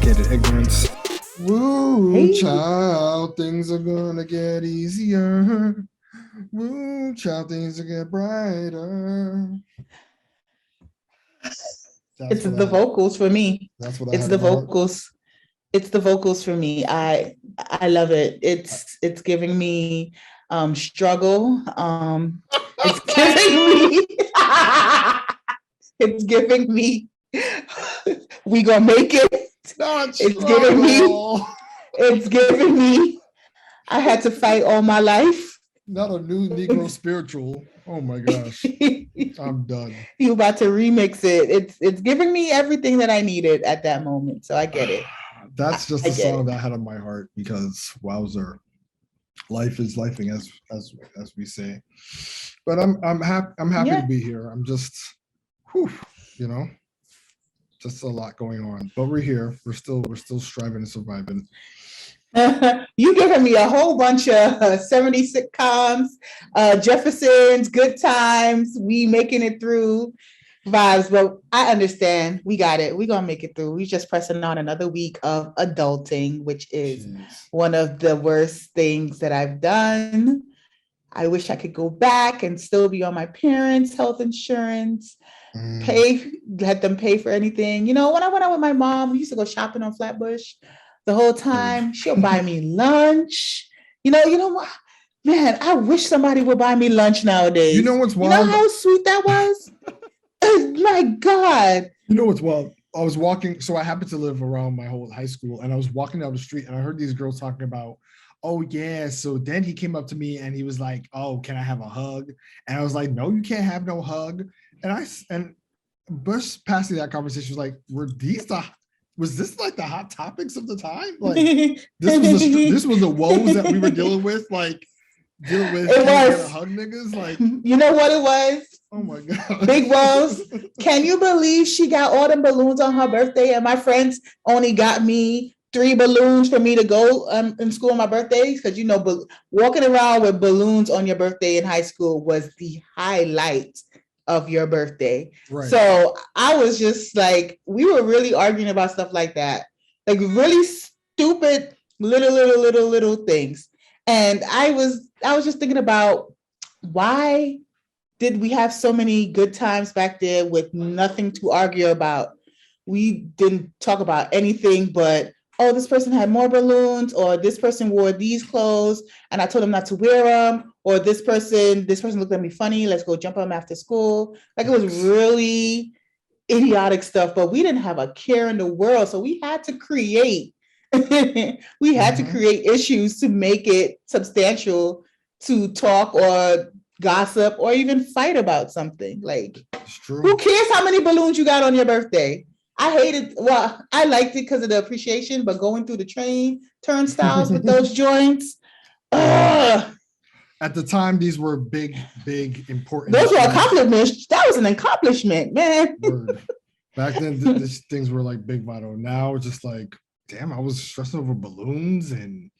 Sophisticated ignorance. Woo, Hey. child, things are gonna get easier. Woo, child, things are get brighter. It's the vocals for me. That's what I It's had the in my heart. vocals. It's the vocals for me. I love it. It's giving me struggle. It's giving me it's giving me we gonna make it. Not It's giving me struggle. it's giving me I had to fight all my life. Not a new Negro spiritual. Oh my gosh. I'm done. You about to remix it. It's giving me everything that I needed at that moment. So I get it. That's just a I get song it. that I had on my heart because wowzer. Life is lifing as we say. But I'm happy Yeah. to be here. I'm just whew, you know, just a lot going on. But we're here. We're still striving and surviving. You giving me a whole bunch of 70 sitcoms, Jefferson's, Good Times, we making it through vibes, but I understand. We got it. We're gonna make it through. We just pressing on another week of adulting, which is Jeez. one of the worst things that I've done. I wish I could go back and still be on my parents' health insurance, let them pay for anything. You know, when I went out with my mom, we used to go shopping on Flatbush the whole time. She'll buy me lunch. You know what? Man, I wish somebody would buy me lunch nowadays. You know what's wild? You know how sweet that was? My God. You know what's wild? I was walking, so I happened to live around my whole high school, and I was walking down the street and I heard these girls talking about, oh yeah, so then he came up to me and he was like, oh, can I have a hug? And I was like, no, you can't have no hug. And Bush passing that conversation was like, was this like the hot topics of the time? Like this was the woes that we were dealing with, like dealing with it was a hug niggas. Like, you know what it was? Oh my God. Big woes. Can you believe she got all them balloons on her birthday and my friends only got me 3 balloons for me to go in school on my birthday? Because, you know, walking around with balloons on your birthday in high school was the highlight of your birthday. Right. So I was just like, we were really arguing about stuff like that. Like really stupid little things. And I was just thinking about why did we have so many good times back there with nothing to argue about? We didn't talk about anything but, oh, this person had more balloons, or this person wore these clothes and I told them not to wear them, or this person looked at me funny, let's go jump on them after school. Like it was really idiotic stuff, but we didn't have a care in the world. So we had to create, create issues to make it substantial to talk or gossip or even fight about something. Like, who cares how many balloons you got on your birthday? I liked it because of the appreciation, but going through the train turnstiles with those joints, at the time, these were big, important. Those were accomplishments. That was an accomplishment, man. Word. Back then, these things were like big vital. Now it's just like, damn, I was stressing over balloons and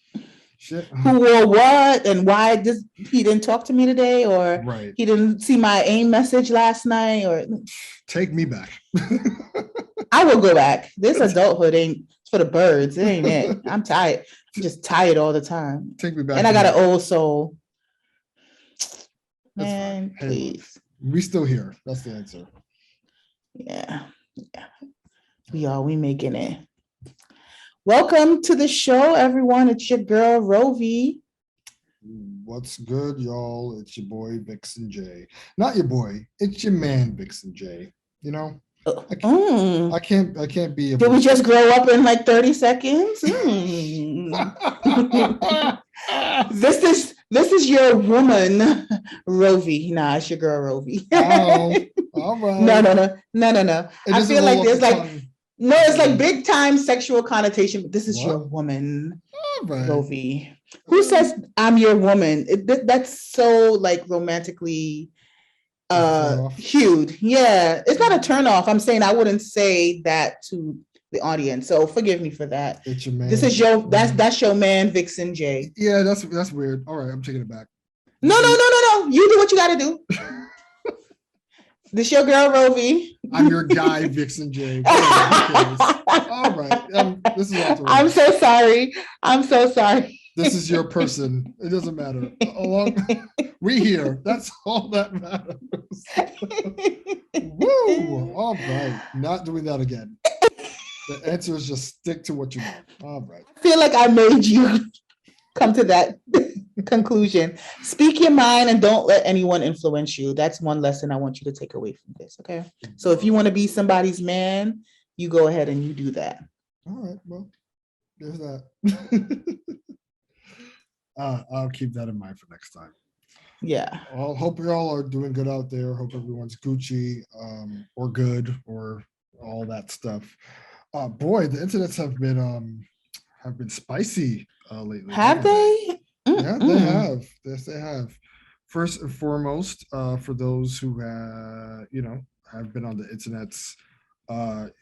shit. Who wore what and why he didn't talk to me today, or he didn't see my AIM message last night, or take me back. I will go back. This adulthood ain't for the birds. It ain't it. I'm tired. I'm just tired all the time. Take me back. And I got an old soul. Man, please. We still here. That's the answer. Yeah. We making it. Welcome to the show, everyone. It's your girl, Rovie. What's good, y'all? It's your boy, Vixon J. Not your boy. It's your man, Vixon J. You know? I can't be. Did we just grow up in like 30 seconds? This is your woman, Rovie. Nah, it's your girl, Rovie. Oh, all right. No. I feel like there's like. No, it's like big time sexual connotation, but this is your woman, Rovie. Who says I'm your woman? That's so like romantically huge. Yeah, it's not a turn off. I'm saying I wouldn't say that to the audience, so forgive me for that. It's your man. This is that's your man, Vixon J. Yeah, that's weird. All right, I'm taking it back. No. You do what you got to do. This your girl, Rovie. I'm your guy, Vixon J. Whatever, who cares? All right. This is off the I'm rails. so sorry. I'm so sorry. This is your person. It doesn't matter. We here. That's all that matters. Woo! All right. Not doing that again. The answer is just stick to what you know. All right. I feel like I made you come to that conclusion. Speak your mind and don't let anyone influence you. That's one lesson I want you to take away from this. Okay. So if you want to be somebody's man, you go ahead and you do that. All right. Well, there's that. I'll keep that in mind for next time. Yeah. Well, hope you all are doing good out there. Hope everyone's Gucci or good or all that stuff. Boy, the internets have been spicy lately. Have they? Yeah, they have. Yes, they have. First and foremost, for those who have been on the internets,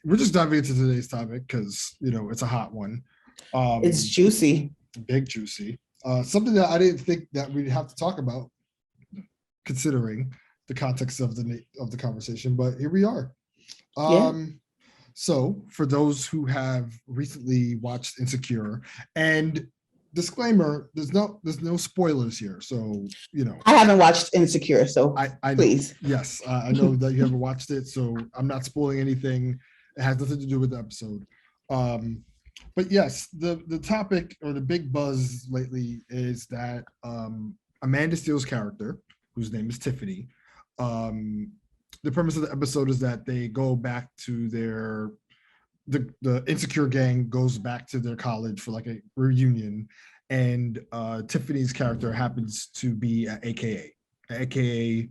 we're just diving into today's topic because it's a hot one. It's juicy. Big juicy. Something that I didn't think that we'd have to talk about, considering the context of the conversation, but here we are. So for those who have recently watched Insecure, and disclaimer, there's no spoilers here, so I haven't watched Insecure, so I please. Yes, I know that you haven't watched it, so I'm not spoiling anything. It has nothing to do with the episode. But yes, the topic or the big buzz lately is that Amanda Steele's character, whose name is Tiffany, the premise of the episode is that they go back to the Insecure gang goes back to their college for like a reunion, and Tiffany's character happens to be an AKA. AKA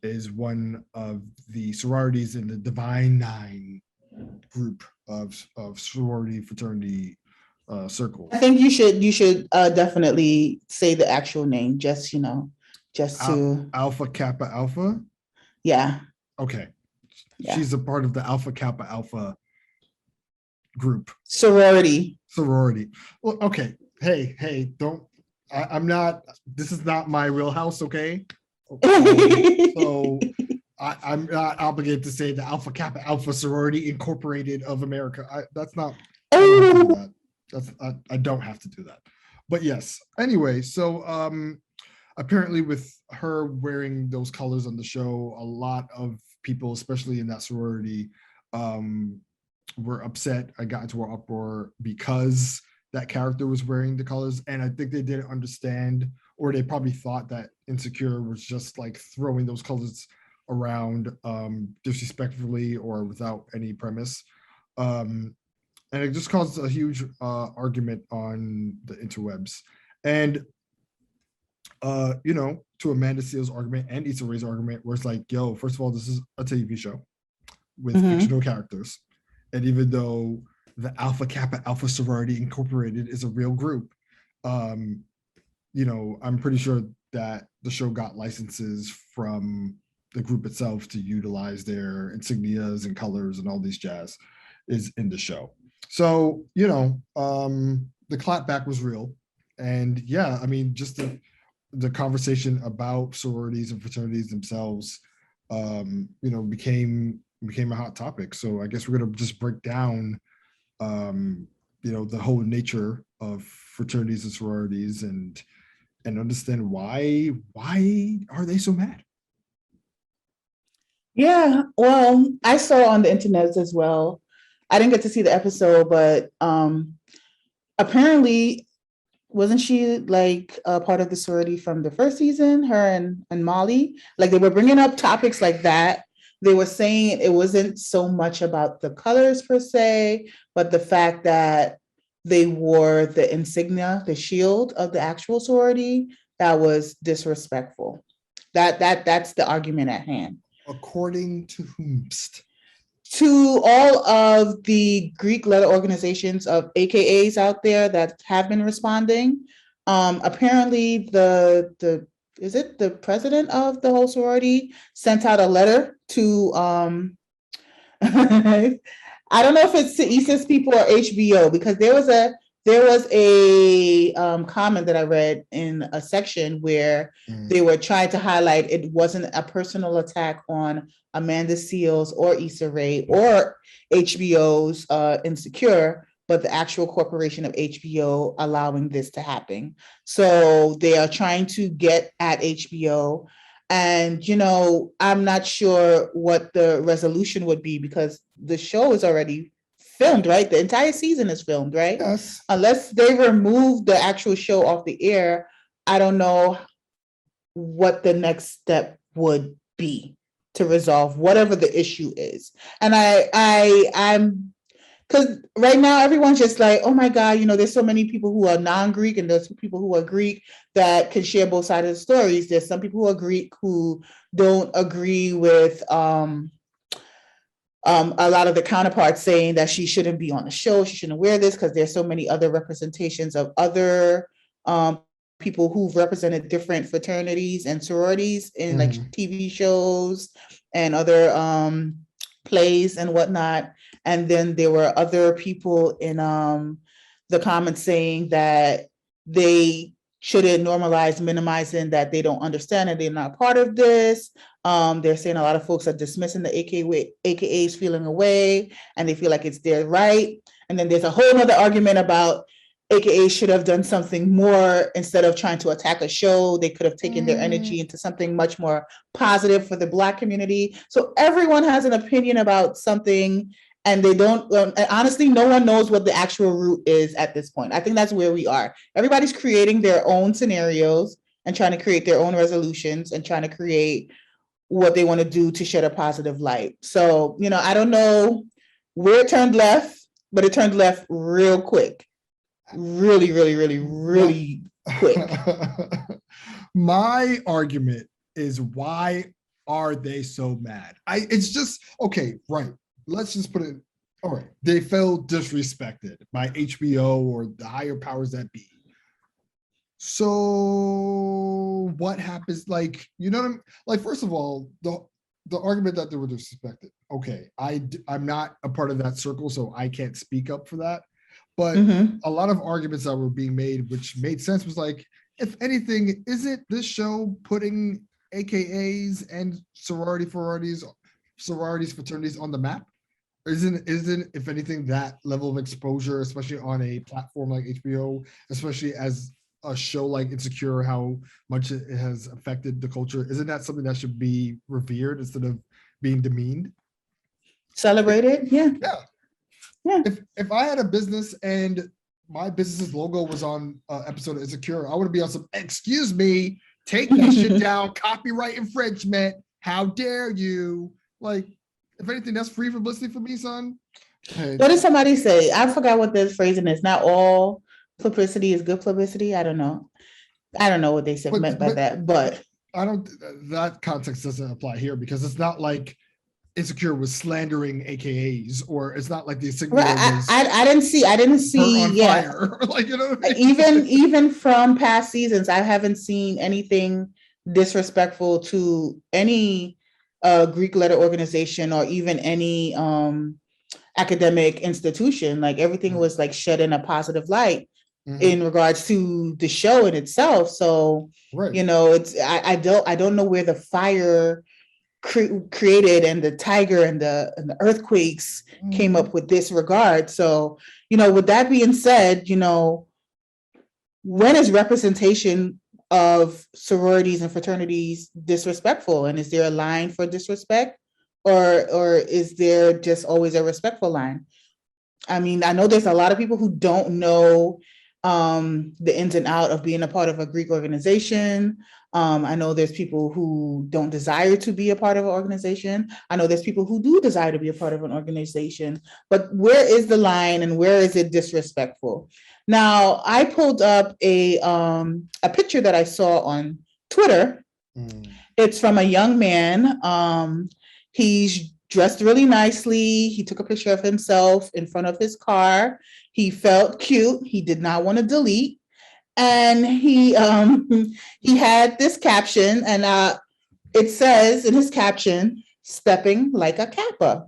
is one of the sororities in the Divine Nine group of sorority fraternity circles. I think you should definitely say the actual name, just to Alpha Kappa Alpha. Yeah. Okay. Yeah. She's a part of the Alpha Kappa Alpha group. Sorority. Well, okay. Hey, don't. I'm not. This is not my real house. Okay. So I'm not obligated to say the Alpha Kappa Alpha Sorority Incorporated of America. That's not. I don't have to do that. I don't have to do that. But yes. Anyway, so apparently with her wearing those colors on the show, a lot of people, especially in that sorority, were upset. I got into an uproar because that character was wearing the colors, and I think they didn't understand, or they probably thought that Insecure was just like throwing those colors around disrespectfully or without any premise. And it just caused a huge argument on the interwebs. And to Amanda Steele's argument and Issa Rae's argument, where it's like, yo, first of all, this is a TV show with fictional characters. And even though the Alpha Kappa Alpha Sorority Incorporated is a real group, I'm pretty sure that the show got licenses from the group itself to utilize their insignias and colors and all these jazz is in the show. So, the clapback was real. And yeah, I mean, just the conversation about sororities and fraternities themselves, became a hot topic. So I guess we're going to just break down, the whole nature of fraternities and sororities and understand why are they so mad? Yeah, well, I saw on the internet as well. I didn't get to see the episode, but apparently, wasn't she like a part of the sorority from the first season, her and Molly? Like they were bringing up topics like that. They were saying it wasn't so much about the colors per se, but the fact that they wore the insignia, the shield of the actual sorority, that was disrespectful. That's the argument at hand. According to whomst? To all of the Greek letter organizations of AKAs out there that have been responding. Apparently the president of the whole sorority sent out a letter to I don't know if it's to Issa's people or HBO, because there was there was a comment that I read in a section where they were trying to highlight it wasn't a personal attack on Amanda Seales or Issa Rae or HBO's Insecure, but the actual corporation of HBO allowing this to happen. So they are trying to get at HBO. And, I'm not sure what the resolution would be because the show is already filmed, right? The entire season is filmed, right? Yes. Unless they remove the actual show off the air, I don't know what the next step would be to resolve whatever the issue is. And I'm because right now everyone's just like, oh my God, there's so many people who are non-Greek and there's people who are Greek that can share both sides of the stories. There's some people who are Greek who don't agree with a lot of the counterparts saying that she shouldn't be on the show, she shouldn't wear this because there's so many other representations of other people who've represented different fraternities and sororities in like TV shows and other plays and whatnot. And then there were other people in the comments saying that they shouldn't normalize minimizing that they don't understand and they're not part of this. They're saying a lot of folks are dismissing the AKAs feeling away and they feel like it's their right. And then there's a whole other argument about AKAs should have done something more instead of trying to attack a show. They could have taken their energy into something much more positive for the Black community. So everyone has an opinion about something and they don't, honestly, no one knows what the actual root is at this point. I think that's where we are. Everybody's creating their own scenarios and trying to create their own resolutions and trying to create what they want to do to shed a positive light. So, I don't know where it turned left, but it turned left real quick. Really, really, really, really quick. My argument is, why are they so mad? It's just, okay, right. Let's just put it, all right. They felt disrespected by HBO or the higher powers that be. So what happens? Like, what I mean? Like, first of all, the argument that they were disrespected. Okay, I'm not a part of that circle, so I can't speak up for that. But a lot of arguments that were being made, which made sense, was like, if anything, isn't this show putting AKAs and sororities, fraternities on the map? Isn't if anything that level of exposure, especially on a platform like HBO, especially as a show like Insecure, how much it has affected the culture, isn't that something that should be revered instead of being demeaned? Celebrated? Yeah. If I had a business and my business's logo was on an episode of Insecure, I would be on some, excuse me, take that shit down, copyright infringement, how dare you? Like, if anything, that's free publicity for me, son. Hey. What did somebody say? I forgot what this phrasing is. Not all publicity is good publicity. I don't know what they said meant by that, but I don't. That context doesn't apply here because it's not like Insecure was slandering AKAs, or it's not like the insignia was. I didn't see. On fire. Like, what I mean? Even from past seasons, I haven't seen anything disrespectful to any Greek letter organization or even any academic institution. Like, everything was like shed in a positive light in regards to the show in itself. So, it's I don't know where the fire created and the tiger and the earthquakes came up with this regard. So, with that being said, when is representation of sororities and fraternities disrespectful? And is there a line for disrespect, or is there just always a respectful line? I mean, I know there's a lot of people who don't know the ins and out of being a part of a Greek organization. I know there's people who don't desire to be a part of an organization. I know there's people who do desire to be a part of an organization, but where is the line and where is it disrespectful? Now, I pulled up a picture that I saw on Twitter. It's from a young man. He's dressed really nicely. He took a picture of himself in front of his car. He felt cute. He did not want to delete. And he had this caption, and it says in his caption, "Stepping like a Kappa."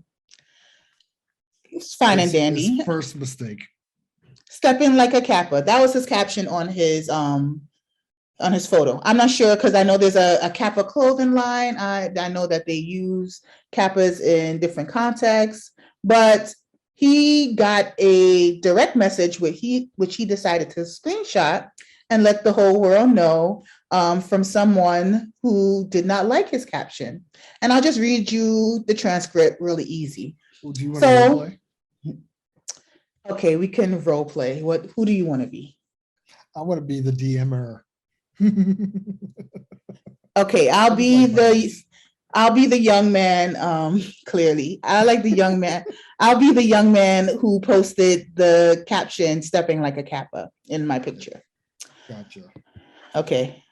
It's fine and dandy. His first mistake. Stepping like a Kappa. That was his caption on his photo. I'm not sure because I know there's a Kappa clothing line. I know that they use Kappas in different contexts, but he got a direct message which he decided to screenshot and let the whole world know from someone who did not like his caption. And I'll just read you the transcript really easy. Do you want to role play? Okay, we can role play. Who do you want to be? I want to be the DMer. Okay, I'll be the young man. Clearly, I like the young man. I'll be the young man who posted the caption "stepping like a Kappa" in my picture. Gotcha. Okay.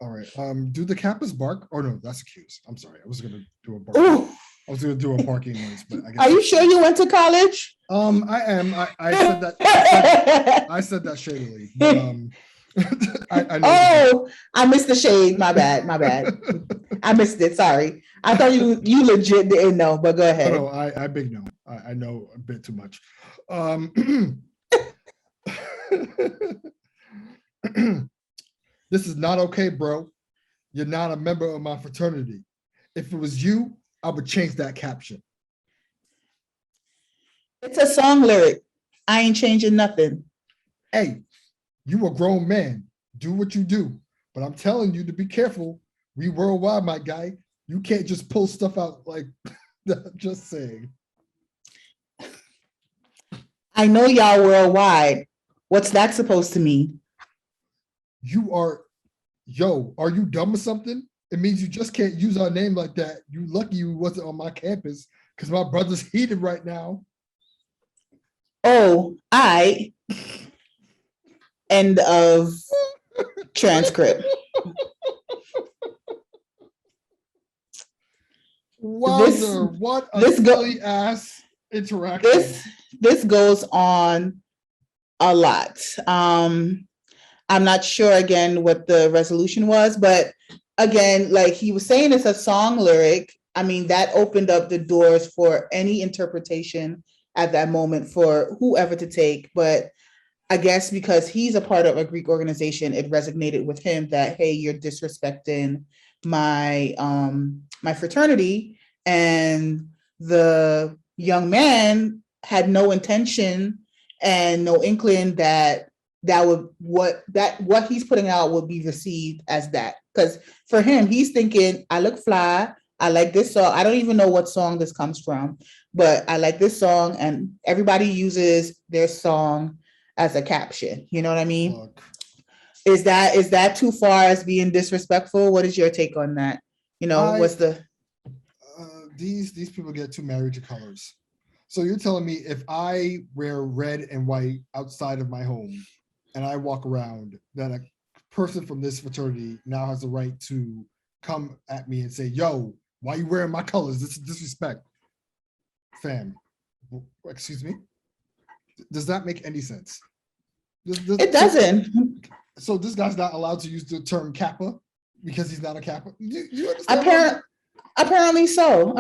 All right. Do the Kappas bark? Oh no, that's a cues. I'm sorry. I was gonna do a bark. I was gonna do a barking noise, but I guess. Are you sure you went to college? I am. I said that. I said that shadily. But, I know. I missed the shade. My bad. I missed it. Sorry. I thought you legit didn't know, but go ahead. No, I big know. I know a bit too much. This is not okay, bro. You're not a member of my fraternity. If it was you, I would change that caption. It's a song lyric. I ain't changing nothing. Hey, you a grown man. Do what you do. But I'm telling you to be careful. We worldwide, my guy. You can't just pull stuff out like that. Just saying. I know y'all worldwide. What's that supposed to mean? Are you dumb or something? It means you just can't use our name like that. You lucky you wasn't on my campus because my brother's heated right now. Oh, end of transcript. Wowzer, what a silly ass interaction. This goes on a lot. I'm not sure again what the resolution was, but again, like he was saying, it's a song lyric. I mean, that opened up the doors for any interpretation at that moment for whoever to take. But I guess because he's a part of a Greek organization, it resonated with him that, hey, you're disrespecting my my fraternity. And the young man had no intention and no inkling that what he's putting out would be received as that. Because for him, he's thinking, I look fly. I like this song. I don't even know what song this comes from, but I like this song, and everybody uses their song as a caption. You know what I mean? Look. Is that too far as being disrespectful? What is your take on that? You know, what's the these people get too married to colors. So you're telling me if I wear red and white outside of my home and I walk around, that a person from this fraternity now has the right to come at me and say, yo, why are you wearing my colors? This is disrespect. Fam, excuse me? Does that make any sense? It doesn't. So this guy's not allowed to use the term Kappa because he's not a Kappa? Do you understand? Apparently so.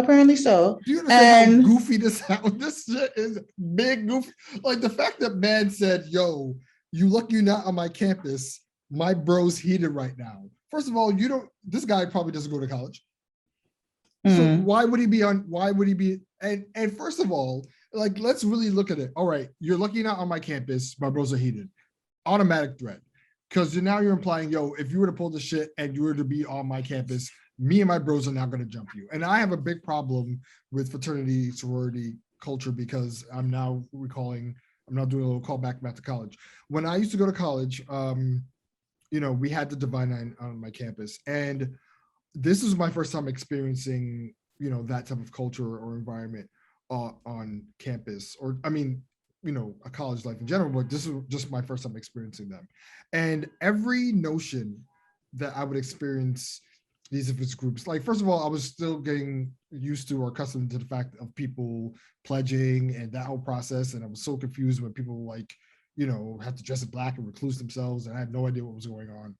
Do you understand how goofy this sounds? This shit is big goofy. Like the fact that man said, yo, you lucky you're not on my campus. My bro's heated right now. First of all, this guy probably doesn't go to college. So why would he be? And first of all, like, let's really look at it. All right, you're lucky you're not on my campus. My bros are heated. Automatic threat. Because now you're implying, yo, if you were to pull the shit and you were to be on my campus, me and my bros are now going to jump you. And I have a big problem with fraternity, sorority culture because I'm now doing a little callback back to college. When I used to go to college, we had the Divine Nine on my campus. And this is my first time experiencing, that type of culture or environment on campus, or a college life in general, but this is just my first time experiencing them. And every notion that I would experience these different groups, like, first of all, I was still getting used to or accustomed to the fact of people pledging and that whole process. And I was so confused when people had to dress in black and recluse themselves, and I had no idea what was going on.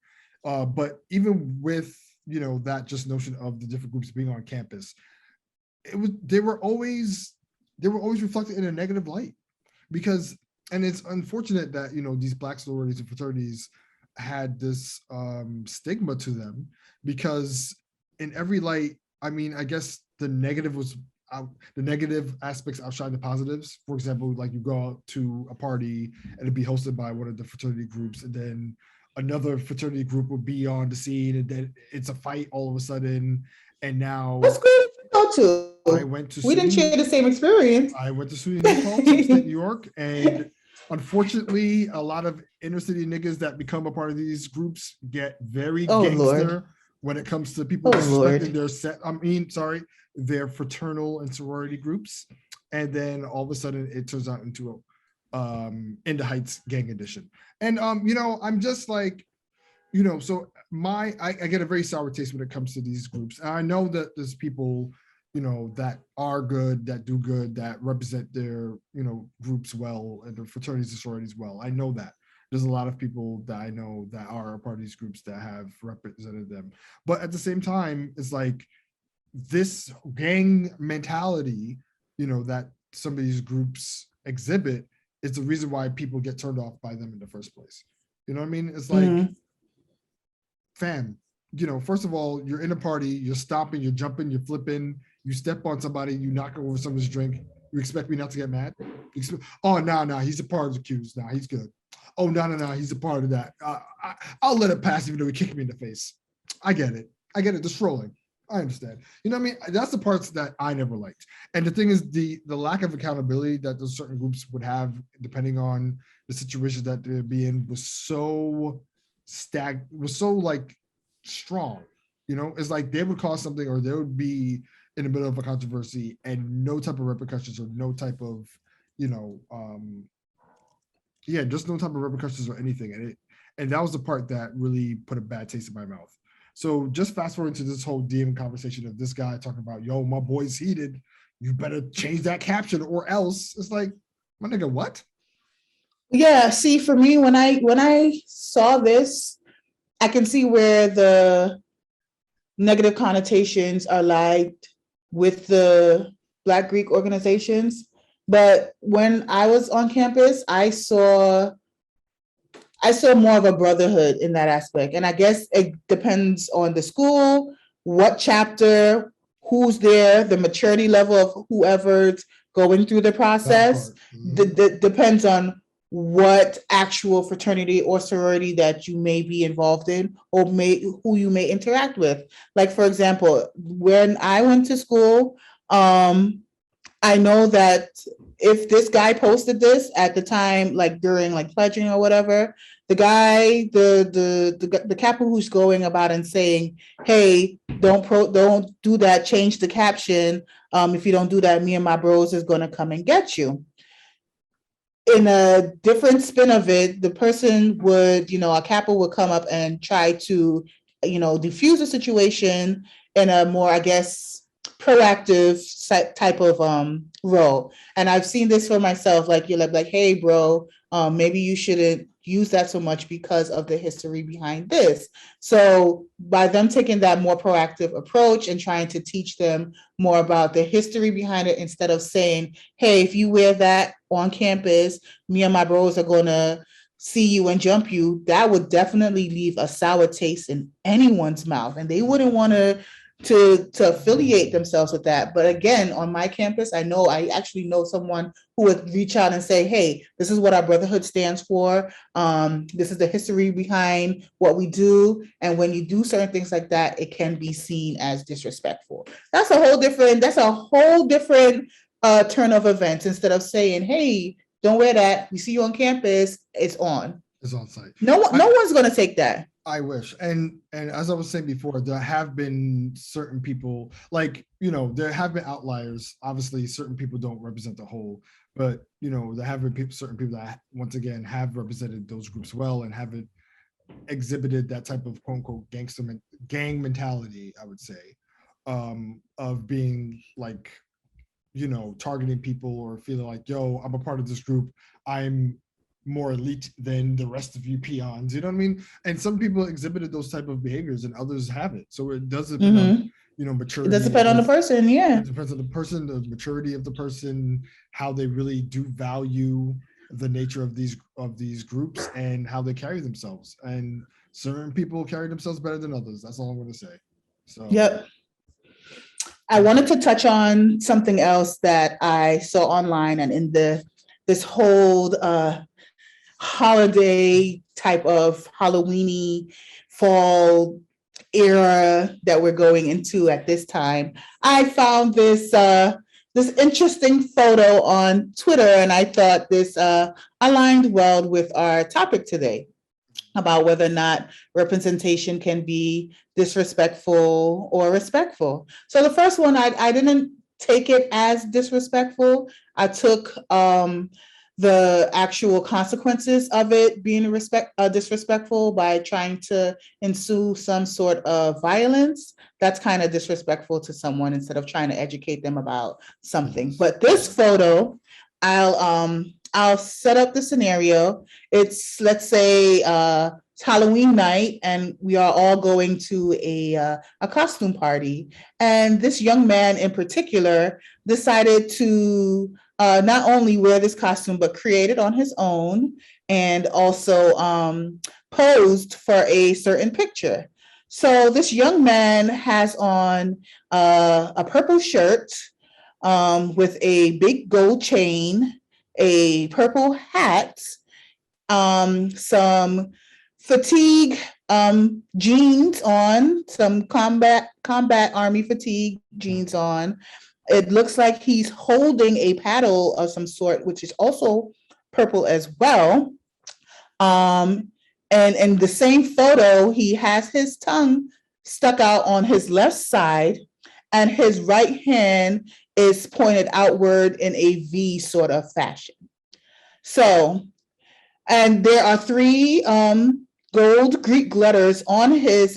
But even with, that just notion of the different groups being on campus, they were always reflected in a negative light. Because and it's unfortunate that, you know, these Black sororities and fraternities had this stigma to them, because in every light, I mean, I guess the negative was the negative aspects outshine the positives. For example, like you go out to a party and it'd be hosted by one of the fraternity groups, and then another fraternity group would be on the scene, and then it's a fight all of a sudden. And What now school did you go I to? went to We didn't share SUNY. the same experience. I went to SUNY New Paltz, upstate New York, and unfortunately, a lot of inner city niggas that become a part of these groups get very Oh Lord. gangster when it comes to people Oh disrespecting Lord. their their fraternal and sorority groups, and then all of a sudden it turns out into a In the Heights gang edition. And you know, I'm just like, you know, so I get a very sour taste when it comes to these groups. And I know that there's people, you know, that are good, that do good, that represent their, you know, groups well, and their fraternities and sororities well. I know that. There's a lot of people that I know that are a part of these groups that have represented them. But at the same time, it's like this gang mentality, you know, that some of these groups exhibit is the reason why people get turned off by them in the first place. You know what I mean? It's like, Mm-hmm. fam, you know, first of all, you're in a party, you're stomping, you're jumping, you're flipping, you step on somebody, you knock over someone's drink. You expect me not to get mad? Oh, no, he's a part of the accused. No, he's good. Oh, no, he's a part of that. I'll let it pass even though he kicked me in the face. I get it. The trolling. I understand. You know what I mean? That's the parts that I never liked. And the thing is, the lack of accountability that those certain groups would have, depending on the situation that they'd be in, was so like strong. You know, it's like they would cause something, or they would be in the middle of a controversy, and no type of repercussions, or no type of, you know, just no type of repercussions or anything. And that was the part that really put a bad taste in my mouth. So just fast forward to this whole DM conversation of this guy talking about, yo, my boy's heated. You better change that caption or else. It's like, my nigga, what? Yeah, see, for me, when I saw this, I can see where the negative connotations are lied with the Black Greek organizations. But when I was on campus, I saw more of a brotherhood in that aspect. And I guess it depends on the school, what chapter, who's there, the maturity level of whoever's going through the process. Depends on what actual fraternity or sorority that you may be involved in, or who you may interact with. Like, for example, when I went to school, I know that if this guy posted this at the time, like during like pledging or whatever, the guy, the capper who's going about and saying, "Hey, don't do that. Change the caption. If you don't do that, me and my bros is gonna come and get you." In a different spin of it, the person would, a capper would come up and try to, diffuse the situation in a more, I guess, proactive type of role. And I've seen this for myself. Like, you're like, hey, bro, maybe you shouldn't use that so much because of the history behind this. So by them taking that more proactive approach and trying to teach them more about the history behind it, instead of saying, hey, if you wear that on campus, me and my bros are going to see you and jump you, that would definitely leave a sour taste in anyone's mouth. And they wouldn't want to affiliate themselves with that. But again, on my campus, I actually know someone who would reach out and say, hey, this is what our brotherhood stands for. This is the history behind what we do. And when you do certain things like that, it can be seen as disrespectful. That's a whole different turn of events. Instead of saying, hey, don't wear that, we see you on campus, it's on. It's on site. No one's going to take that. I wish. And as I was saying before, there have been certain people, like, there have been outliers. Obviously, certain people don't represent the whole, but, there have been certain people that, once again, have represented those groups well and haven't exhibited that type of quote unquote gang mentality, I would say, of being like, targeting people or feeling like, yo, I'm a part of this group. I'm more elite than the rest of you peons, you know what I mean? And some people exhibited those type of behaviors and others haven't. So it does depend on, maturity. It does depend on the person, yeah. It depends on the person, the maturity of the person, how they really do value, the nature of these groups and how they carry themselves. And certain people carry themselves better than others. That's all I'm going to say. So Yep. I wanted to touch on something else that I saw online and in this whole holiday type of Halloweeny fall era that we're going into at this time. I found this this interesting photo on Twitter, and I thought this aligned well with our topic today about whether or not representation can be disrespectful or respectful. So the first one, I didn't take it as disrespectful. I took the actual consequences of it being disrespectful by trying to ensue some sort of violence. That's kind of disrespectful to someone instead of trying to educate them about something. But this photo, I'll set up the scenario. It's, let's say, it's Halloween night, and we are all going to a costume party. And this young man in particular decided to not only wear this costume, but create it on his own, and also posed for a certain picture. So this young man has on a purple shirt with a big gold chain, a purple hat, some fatigue jeans on, some combat army fatigue jeans on. It looks like he's holding a paddle of some sort, which is also purple as well. And in the same photo, he has his tongue stuck out on his left side, and his right hand is pointed outward in a V sort of fashion. So, and there are three gold Greek letters on his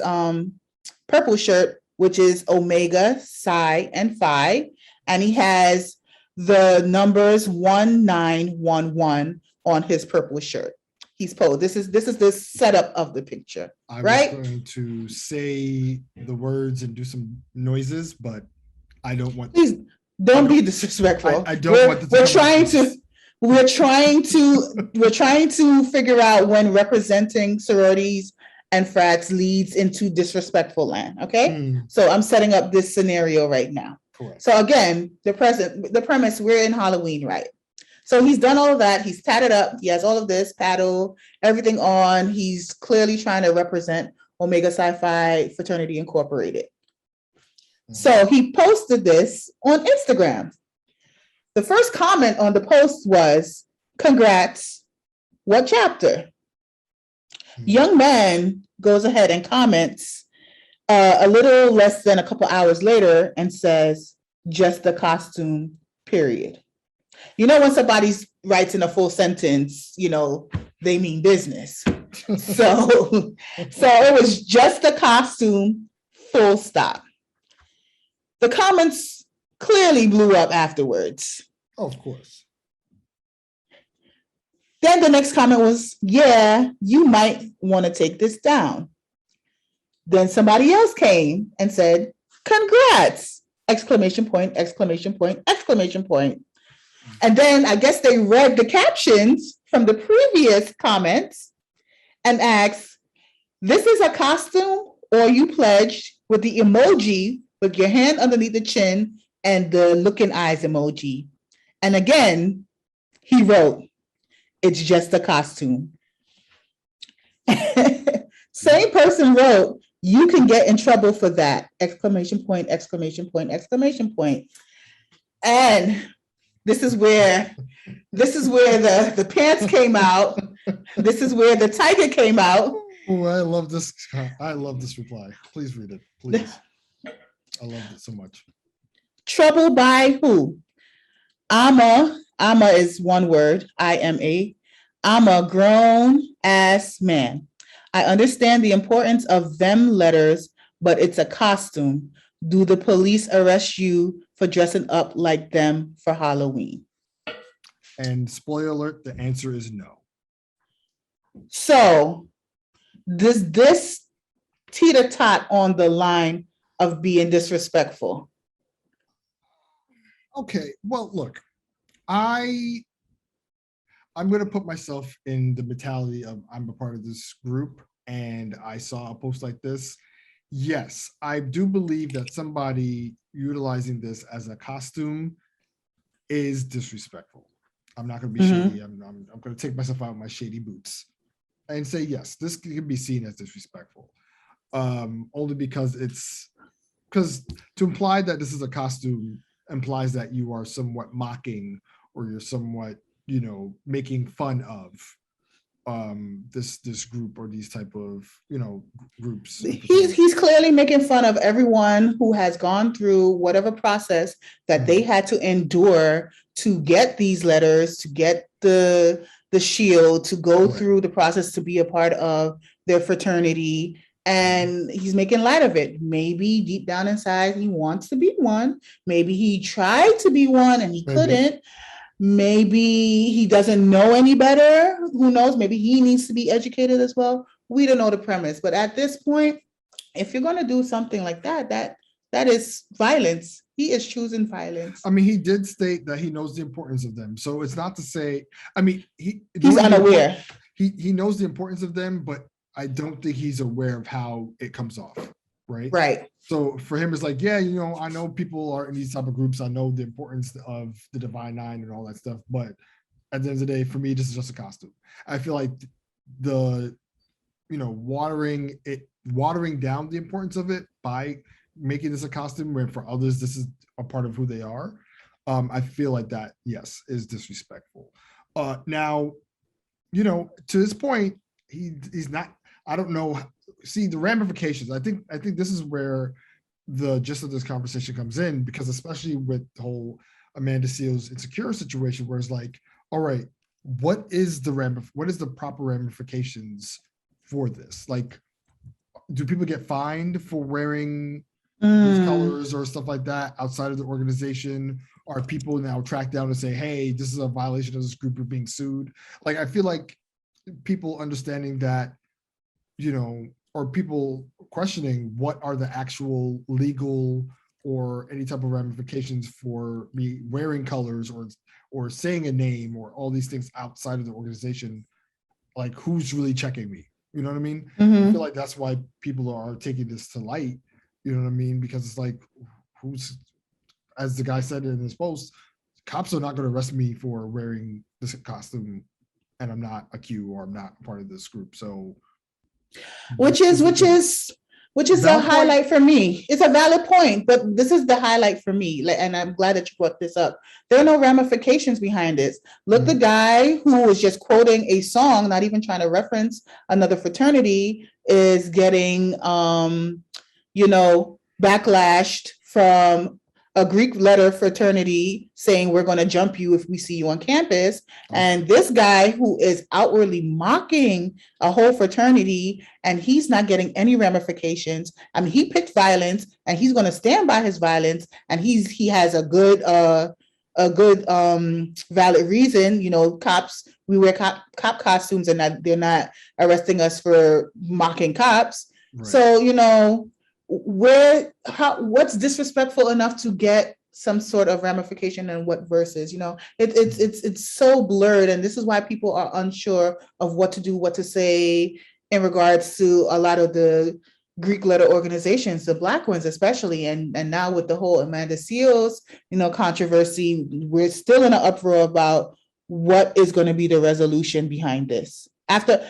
purple shirt, which is Omega, Psi, and Phi. And he has the numbers 1911 on his purple shirt. He's posed. This is the setup of the picture. I right? was going to say the words and do some noises, but I don't want. Please don't be disrespectful. I don't want We're trying to figure out when representing sororities and frats leads into disrespectful land. Okay, so I'm setting up this scenario right now. Correct. So again, the premise, we're in Halloween, right? So he's done all of that. He's tatted up. He has all of this paddle, everything on. He's clearly trying to represent Omega Psi Phi Fraternity Incorporated. So he posted this on Instagram. The first comment on the post was, "Congrats, what chapter?" Young man goes ahead and comments a little less than a couple hours later and says, "Just the costume, period." You know, when somebody writes in a full sentence, you know, they mean business. So it was just the costume, full stop. The comments clearly blew up afterwards. Oh, of course. Then the next comment was, "Yeah, you might want to take this down." Then somebody else came and said, "Congrats!" Exclamation point, exclamation point, exclamation point. And then I guess they read the captions from the previous comments and asked, "This is a costume or you pledged," with the emoji with your hand underneath the chin and the looking eyes emoji. And again, he wrote, "It's just a costume." Same person wrote, "You can get in trouble for that!" Exclamation point, exclamation point, exclamation point. And this is where the pants came out. This is where the tiger came out. Oh, I love this reply. Please read it, please. I love it so much. Trouble by who? Ama is one word, IMA. I'm a grown ass man. I understand the importance of them letters, but it's a costume. Do the police arrest you for dressing up like them for Halloween? And spoiler alert, the answer is no. So does this teeter-tot on the line of being disrespectful? Okay, well, look, I I'm going to put myself in the mentality of I'm a part of this group and I saw a post like this. Yes, I do believe that somebody utilizing this as a costume is disrespectful. I'm not going to be shady. Mhm. I'm going to take myself out of my shady boots and say, yes, this can be seen as disrespectful. Only because to imply that this is a costume implies that you are somewhat mocking or you're somewhat, making fun of this group or these type of, groups and He's clearly making fun of everyone who has gone through whatever process that they had to endure to get these letters, to get the shield, to go Right. through the process to be a part of their fraternity. And he's making light of it. Maybe deep down inside, he wants to be one. Maybe he tried to be one and he Maybe. couldn't. Maybe he doesn't know any better. Who knows? Maybe he needs to be educated as well. We don't know the premise. But at this point, if you're going to do something like that, that is violence. He is choosing violence. I mean, he did state that he knows the importance of them. So it's not to say, I mean, he's unaware. He knows the importance of them, but I don't think he's aware of how it comes off. Right. Right. So for him, it's like, yeah, I know people are in these type of groups. I know the importance of the Divine Nine and all that stuff. But at the end of the day, for me, this is just a costume. I feel like the, watering down the importance of it by making this a costume where for others, this is a part of who they are. I feel like that, yes, is disrespectful. Now, to this point, he's not, I don't know. See the ramifications. I think this is where the gist of this conversation comes in, because especially with the whole Amanda Seales Insecure situation, where it's like, all right, what is the proper ramifications for this? Like, do people get fined for wearing these colors or stuff like that outside of the organization? Are people now tracked down and say, hey, this is a violation of this group, you're being sued? Like, I feel like people understanding that, or people questioning what are the actual legal or any type of ramifications for me wearing colors or saying a name or all these things outside of the organization. Like, who's really checking me? You know what I mean? I feel like that's why people are taking this to light. You know what I mean? Because it's like, who's, as the guy said in his post, cops are not going to arrest me for wearing this costume and I'm not a Q or I'm not part of this group. So which is a highlight for me. It's a valid point, but this is the highlight for me. And I'm glad that you brought this up. There are no ramifications behind this. Look, the guy who was just quoting a song, not even trying to reference another fraternity, is getting, backlashed from a Greek letter fraternity saying we're going to jump you if we see you on campus. And this guy who is outwardly mocking a whole fraternity, and he's not getting any ramifications. I mean, he picked violence and he's going to stand by his violence, and he has a good valid reason. Cops, we wear cop costumes and they're not arresting us for mocking cops. Right. So, what's disrespectful enough to get some sort of ramification, and what versus, it's so blurred, and this is why people are unsure of what to do, what to say in regards to a lot of the Greek letter organizations, the Black ones especially, and now with the whole Amanda Seales, controversy, we're still in an uproar about what is going to be the resolution behind this. After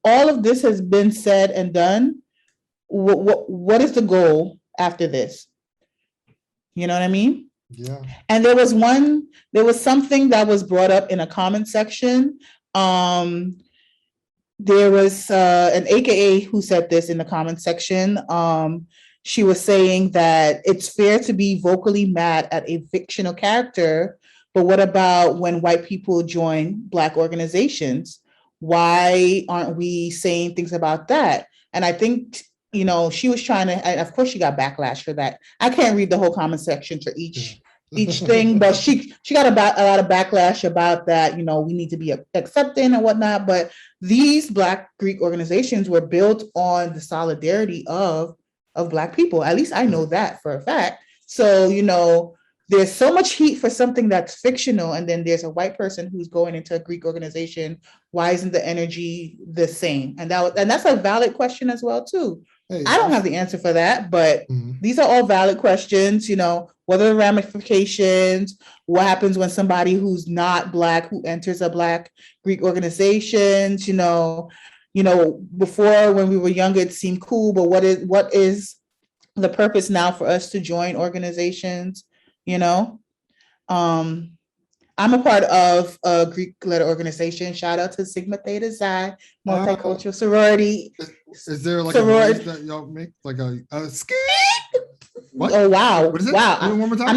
all of this has been said and done, what is the goal after this? You know what I mean? Yeah. And there was something that was brought up in a comment section. There was an AKA who said this in the comment section. She was saying that it's fair to be vocally mad at a fictional character, but what about when white people join Black organizations? Why aren't we saying things about that? And I think, she was trying to, and of course she got backlash for that. I can't read the whole comment section for each thing, but she got a lot of backlash about that. We need to be accepting and whatnot. But these Black Greek organizations were built on the solidarity of Black people. At least I know that for a fact. So, there's so much heat for something that's fictional, and then there's a white person who's going into a Greek organization. Why isn't the energy the same? And that's a valid question as well too. Hey, I don't have the answer for that, but these are all valid questions. What are the ramifications? What happens when somebody who's not Black who enters a Black Greek organizations? Before, when we were younger, it seemed cool, but what is the purpose now for us to join organizations? I'm a part of a Greek-led organization. Shout out to Sigma Theta Xi, multicultural sorority. Is there like a noise that y'all make, like a ski? What? Oh wow! What is it? Wow! One more time? I'm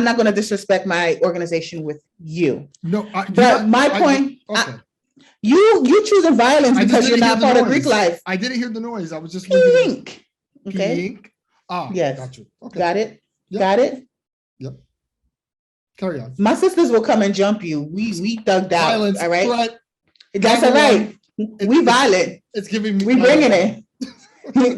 not gonna disrespect my organization with you. No, but my point. Okay. You choosing violence because you're not part of Greek life. I didn't hear the noise. I was just Pink. Okay. Pink. Yes. Got you. Okay. Got it. Yep. Got it. Yep. Carry on. My sisters will come and jump you. We thugged out. Violence. All right. Threat. That's all right. We violent. It's giving me. We bringing it.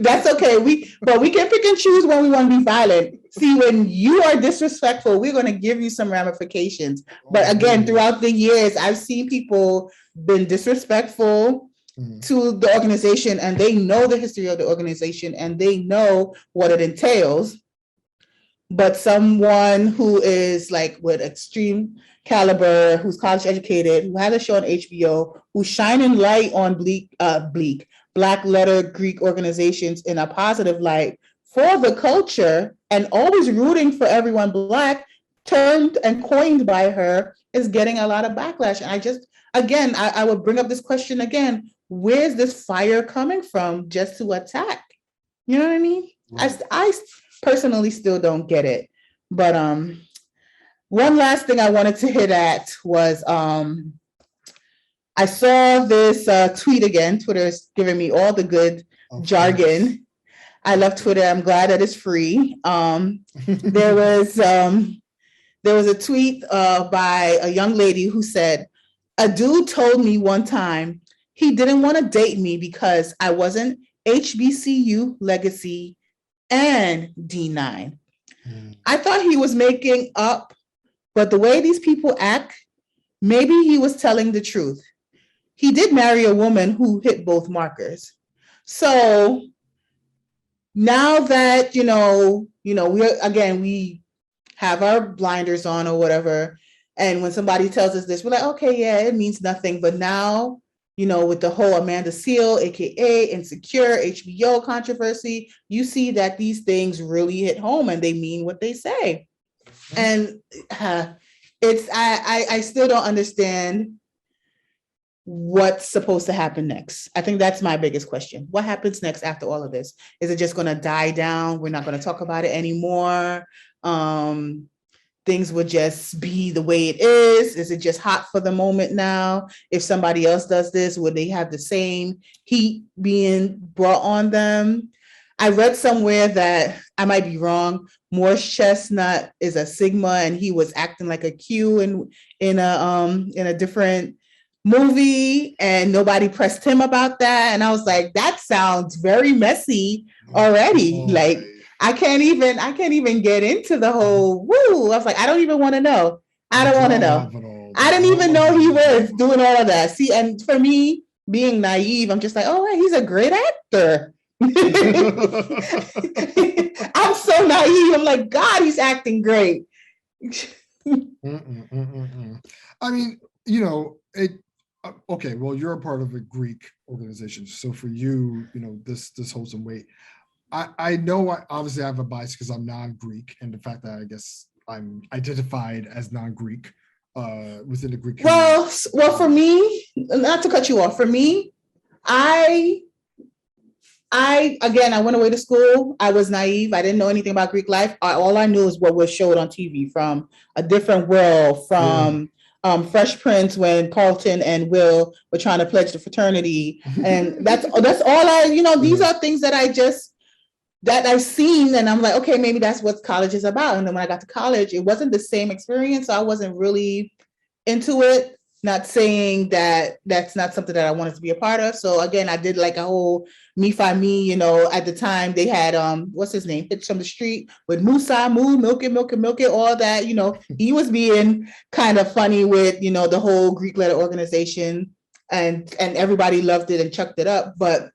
That's okay. But we can pick and choose when we want to be violent. See, when you are disrespectful, we're going to give you some ramifications. But again, throughout the years, I've seen people been disrespectful to the organization, and they know the history of the organization and they know what it entails. But someone who is like with extreme caliber, who's college educated, who has a show on HBO, who's shining light on Black letter Greek organizations in a positive light for the culture and always rooting for everyone Black, termed and coined by her, is getting a lot of backlash. And I would bring up this question again: where's this fire coming from just to attack? You know what I mean? Right. I personally still don't get it. But one last thing I wanted to hit at was I saw this tweet again. Twitter is giving me all the good jargon. I love Twitter. I'm glad that it's free. There was a tweet by a young lady who said, "A dude told me one time he didn't want to date me because I wasn't HBCU legacy and D9. I thought he was making up, but the way these people act, maybe he was telling the truth. He did marry a woman who hit both markers. So now that, we have our blinders on or whatever, and when somebody tells us this, we're like, okay, yeah, it means nothing. But now, with the whole Amanda Seal, AKA Insecure, HBO controversy, you see that these things really hit home and they mean what they say. And I still don't understand what's supposed to happen next. I think that's my biggest question. What happens next after all of this? Is it just going to die down? We're not going to talk about it anymore. Things would just be the way it is. Is it just hot for the moment now? If somebody else does this, would they have the same heat being brought on them? I read somewhere that, I might be wrong, Morris Chestnut is a Sigma and he was acting like a Q in a different movie and nobody pressed him about that. And I was like, that sounds very messy already. Like, I can't even get into the whole woo. I was like, I don't even want to know. I don't want to know. I didn't even know he was doing all of that. See, and for me, being naive, I'm just like, oh, he's a great actor. I'm so naive. I'm like, God, he's acting great. I mean, okay, well, you're a part of a Greek organization. So for you, this holds some weight. I know obviously I have a bias because I'm non-Greek, and the fact that I guess I'm identified as non-Greek within the Greek community. Well, for me, not to cut you off, for me, I went away to school. I was naive. I didn't know anything about Greek life. All I knew is what was showed on TV from A Different World, from Fresh Prince when Carlton and Will were trying to pledge the fraternity. And that's all these are things that I've seen, and I'm like, okay, maybe that's what college is about. And then when I got to college, it wasn't the same experience. So I wasn't really into it. Not saying that that's not something that I wanted to be a part of. So again, I did like a whole me find me, you know, at the time they had what's his name? Hits from the Street with Musa, Moo, milk it, all that, you know, he was being kind of funny with, you know, the whole Greek letter organization and everybody loved it and chucked it up. But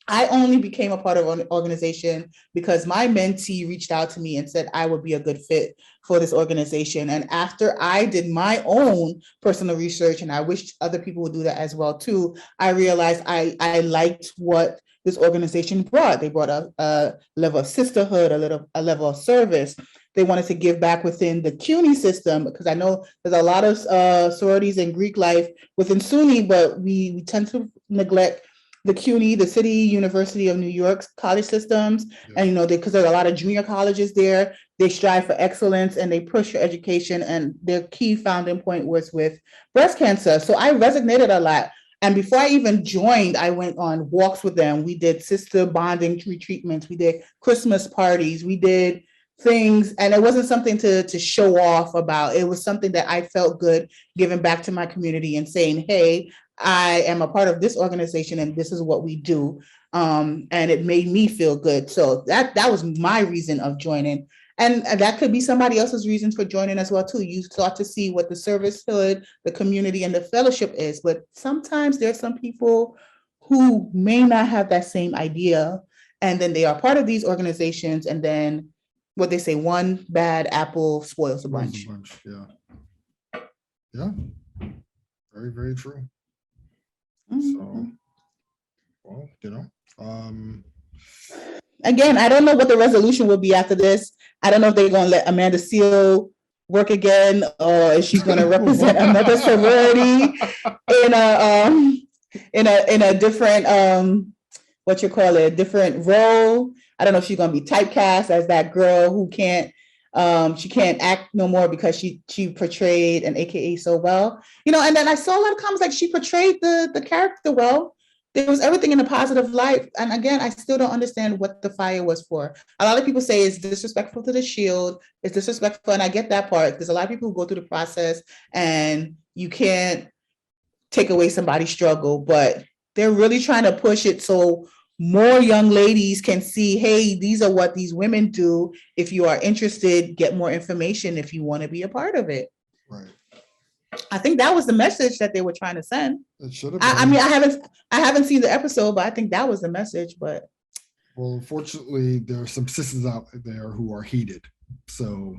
I only became a part of an organization because my mentee reached out to me and said I would be a good fit for this organization. And after I did my own personal research, and I wish other people would do that as well too, I realized I liked what this organization brought. They brought a level of sisterhood, a level of service. They wanted to give back within the CUNY system, because I know there's a lot of sororities in Greek life within SUNY, but we tend to neglect the CUNY, the City University of New York's college systems. Yeah. And, you know, because there's a lot of junior colleges there, they strive for excellence and they push for education. And their key founding point was with breast cancer. So I resonated a lot. And before I even joined, I went on walks with them. We did sister bonding retreatments. We did Christmas parties. We did things. And it wasn't something to show off about. It was something that I felt good giving back to my community and saying, hey, I am a part of this organization and this is what we do. And it made me feel good. So that was my reason of joining. And that could be somebody else's reason for joining as well too. You start to see what the servicehood, the community, and the fellowship is. But sometimes there's some people who may not have that same idea. And then they are part of these organizations. And then what they say, one bad apple spoils the bunch. Yeah. Yeah. Very, very true. Mm-hmm. So, well, you know, again, I don't know what the resolution will be after this. I don't know if they're going to let Amanda Seal work again, or if she's going to represent another sorority in a different different role. I don't know if she's going to be typecast as that girl who can't. She can't act no more because she portrayed an AKA so well, you know. And then I saw a lot of comments like she portrayed the character well. There was everything in a positive light. And again, I still don't understand what the fire was for. A lot of people say it's disrespectful to the Shield. It's disrespectful, and I get that part. There's a lot of people who go through the process, and you can't take away somebody's struggle. But they're really trying to push it so more young ladies can see, hey, these are what these women do. If you are interested, get more information if you want to be a part of it. Right. I think that was the message that they were trying to send. It should have been. I mean, I haven't seen the episode, but I think that was the message. But well, unfortunately, there are some sisters out there who are heated. So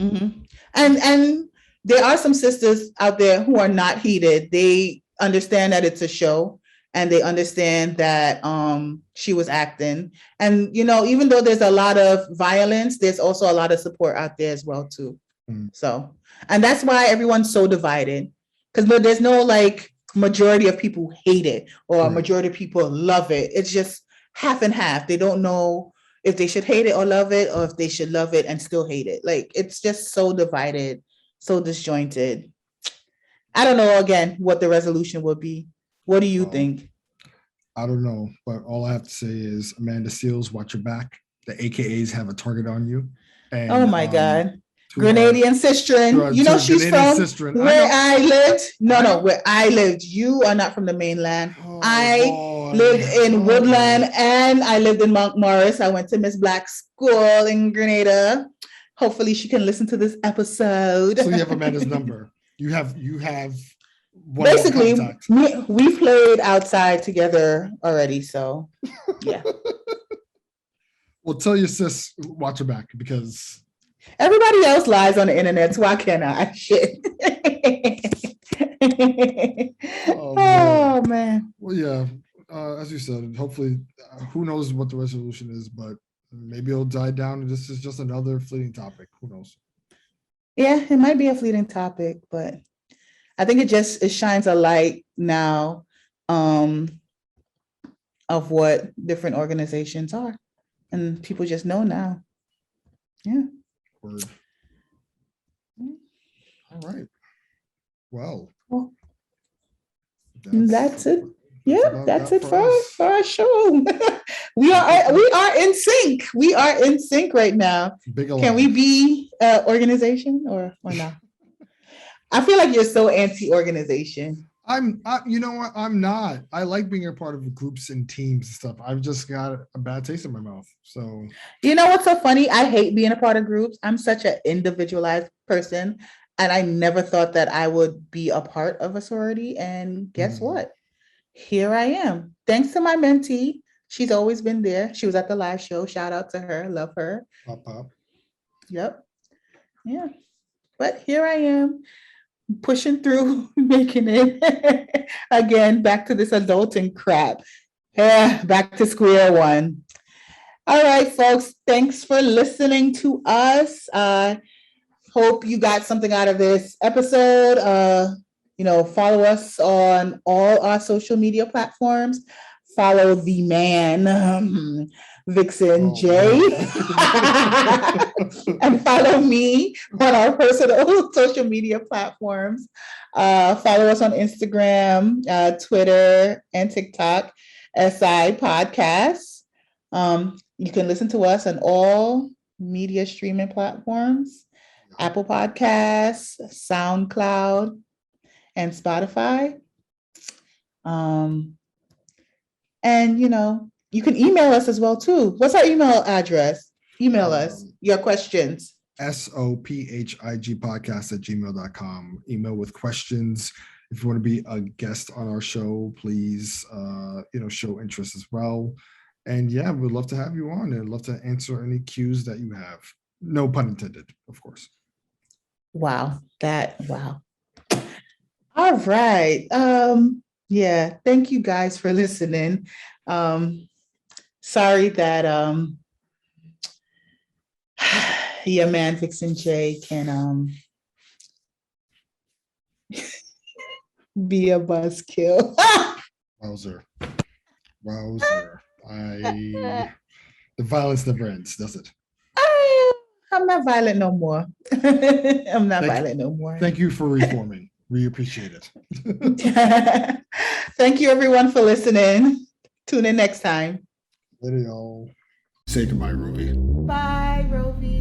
and there are some sisters out there who are not heated. They understand that it's a show. And they understand that she was acting. And, you know, even though there's a lot of violence, there's also a lot of support out there as well, too. So, and that's why everyone's so divided. Because there's no like majority of people hate it or a majority of people love it. It's just half and half. They don't know if they should hate it or love it, or if they should love it and still hate it. Like, it's just so divided, so disjointed. I don't know, again, what the resolution would be. What do you think? I don't know, but all I have to say is, Amanda Seals, watch your back. The AKAs have a target on you. And, oh my God. Grenadian Sistren. You know she's from where I lived. No, where I lived. You are not from the mainland. I lived in Woodland and I lived in Mount Morris. I went to Miss Black's school in Grenada. Hopefully she can listen to this episode. So you have Amanda's number. You have basically we played outside together already, so yeah. Well, tell your sis watch her back, because everybody else lies on the internet, so why can't I? Shit. Oh man. Well, yeah, as you said, hopefully who knows what the resolution is, but maybe it'll die down and this is just another fleeting topic. Who knows? Yeah, it might be a fleeting topic, but I think it shines a light now of what different organizations are, and people just know now. Yeah. Word. All right. Well, that's it. Yeah, that's it for our show. we are in sync. We are in sync right now. Can we be an organization or not? I feel like you're so anti-organization. You know what? I'm not. I like being a part of groups and teams and stuff. I've just got a bad taste in my mouth. So, You know what's so funny? I hate being a part of groups. I'm such an individualized person, and I never thought that I would be a part of a sorority. And guess what? Here I am. Thanks to my mentee. She's always been there. She was at the last show. Shout out to her. Love her. pop, pop. Yep. Yeah. But here I am pushing through, making it again back to this adulting crap. Yeah, back to square one. All right, folks. Thanks for listening to us. Hope you got something out of this episode. Follow us on all our social media platforms. Follow the man, Vixon J. And follow me on our personal social media platforms. Follow us on Instagram, Twitter, and TikTok, SI Podcast. You can listen to us on all media streaming platforms, Apple Podcasts, SoundCloud, and Spotify. And you can email us as well too. What's our email address? Email us your questions. sophigpodcast@gmail.com. Email with questions. If you want to be a guest on our show, please show interest as well. And yeah, we'd love to have you on and love to answer any cues that you have. No pun intended, of course. Wow. All right. Yeah, thank you guys for listening. Sorry that your man Vixon J can be a buzzkill. Wowzer. The violence never ends, does it? I'm not violent no more. I'm not violent no more. Thank you for reforming. We appreciate it. Thank you, everyone, for listening. Tune in next time. Later, y'all. Say goodbye, Rovie. Bye, Rovie.